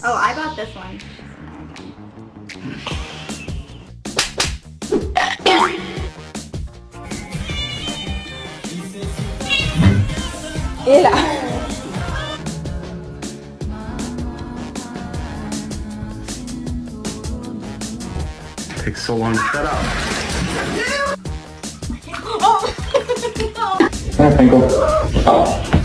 Oh, I bought this one. Et là. Takes so long to shut up. Twinkle.